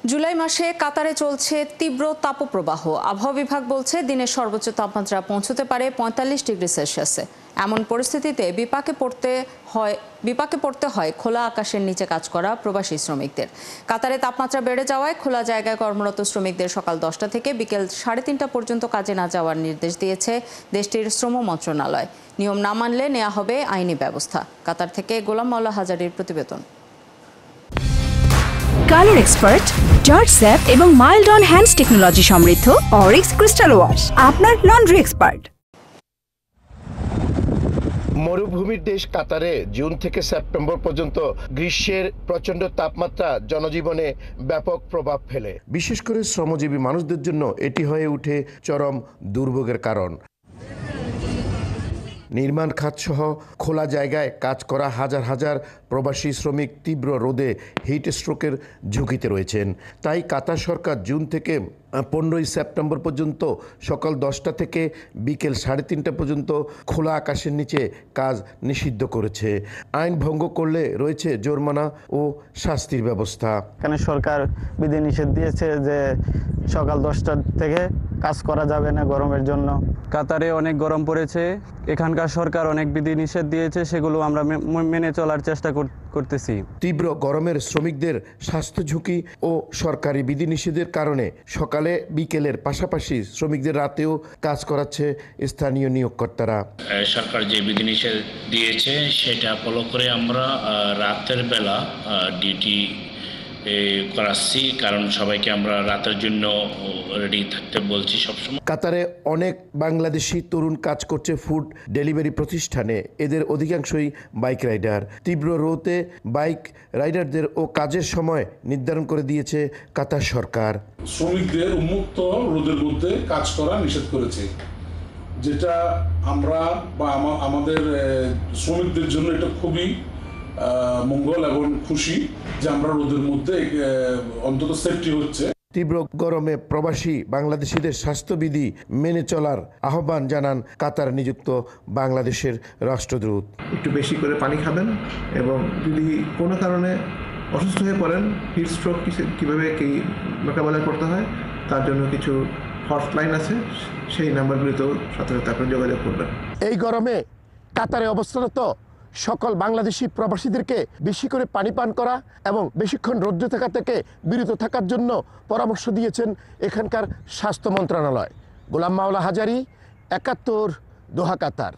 জুলাই মাসে কাতারে চলছে তীব্র তাপপ্রবাহ। আবহাওয়া বিভাগ বলছে দিনের সর্বোচ্চ তাপমাত্রা পৌঁছতে পারে ৪৫ ডিগ্রি সেলসিয়াসে। এমন পরিস্থিতিতে বিপাকে পড়তে হয় খোলা আকাশের নিচে কাজ করা প্রবাসী শ্রমিকদের। কাতারে তাপমাত্রা বেড়ে যাওয়ায় খোলা জায়গায় কর্মরত শ্রমিকদের সকাল ১০টা থেকে বিকেল ৩:৩০ পর্যন্ত কাজে না যাওয়ার নির্দেশ দিয়েছে দেশটির শ্রম মন্ত্রণালয়। নিয়ম না মানলে নেওয়া হবে আইনি ব্যবস্থা। কাতার থেকে গোলাম মাওলা হাজারীর প্রতিবেদন। কালার এক্সপার্ট, জর্জ স্যাপ এবং মাইল্ড অন হ্যান্ডস টেকনোলজি সমৃদ্ধ অরিক্স ক্রিস্টাল ওয়াশ আপনার লন্ড্রি এক্সপার্ট। মরুভূমির দেশ কাতারে জুন থেকে সেপ্টেম্বর পর্যন্ত গ্রীষ্মের প্রচণ্ড তাপমাত্রা জনজীবনে ব্যাপক প্রভাব ফেলে। বিশেষ করে শ্রমজীবী মানুষদের জন্য এটি হয়ে ওঠে চরম দুর্ভোগের কারণ। নির্মাণ খাতসহ খোলা জায়গায় কাজ করা হাজার হাজার প্রবাসী শ্রমিক তীব্র রোদে হিট স্ট্রোকের ঝুঁকিতে রয়েছেন। তাই কাতার সরকার জুন থেকে 15ই সেপ্টেম্বর পর্যন্ত সকাল 10টা থেকে বিকেল 3:30 পর্যন্ত খোলা আকাশের নিচে কাজ নিষিদ্ধ করেছে। আইন ভঙ্গ করলে রয়েছে জরিমানা ও শাস্তির ব্যবস্থা। এখানে সরকার বিধিনিষেধ দিয়েছে যে সকাল 10টা থেকে কাজ করা যাবে না গরমের জন্য। কাতারে অনেক গরম পড়েছে, এখানকার সরকার অনেক বিধিনিষেধ দিয়েছে, সেগুলো আমরা মেনে চলার চেষ্টা করতেছি। তীব্র গরমের শ্রমিকদের স্বাস্থ্য ঝুঁকি ও সরকারি বিধিনিষেধের কারণে সকালে বিকেলের পাশাপাশি শ্রমিকদের রাতেও কাজ করাচ্ছে স্থানীয় নিয়োগকর্তারা। সরকার যে বিধিনিষেধ দিয়েছে সেটা ফলো করে আমরা রাতের বেলা ডিউটি করাচ্ছি, কারণ সবাইকে আমরা রাতের জন্য রেডি থাকতে বলছি সবসময়। কাতারে অনেক বাংলাদেশি তরুণ কাজ করছে ফুড ডেলিভারি প্রতিষ্ঠানে। এদের অধিকাংশই বাইক রাইডার। তীব্র রোদে বাইক রাইডারদের ও কাজের সময় নির্ধারণ করে দিয়েছে কাতার সরকার। শ্রমিকদের উন্মুক্ত রোদের মধ্যে কাজ করা নিষেধ করেছে, যেটা আমরা বা আমাদের শ্রমিকদের জন্য এটা খুবই মঙ্গল এবং খুশি যে আমরা রোদের মধ্যে অন্তত সেফটি হচ্ছে। তীব্র গরমে প্রবাসী বাংলাদেশিদের স্বাস্থ্যবিধি মেনে চলার আহ্বান জানান কাতার নিযুক্ত বাংলাদেশের রাষ্ট্রদূত। একটু বেশি করে পানি খাবেন এবং যদি কোনো কারণে অসুস্থ হয়ে পড়েন, হিট স্ট্রোক কীভাবে মোকাবেলা করতে হয় তার জন্য কিছু হটলাইন আছে, সেই নাম্বারগুলিতেও সাথে সাথে আপনি যোগাযোগ করবেন। এই গরমে কাতারে অবস্থানরত সকল বাংলাদেশি প্রবাসীদেরকে বেশি করে পানি পান করা এবং বেশিক্ষণ রৌদ্রে থাকা থেকে বিরত থাকার জন্য পরামর্শ দিয়েছেন এখানকার স্বাস্থ্য মন্ত্রণালয়। গোলাম মাওলা হাজারী, ৭১, দোহা, কাতার।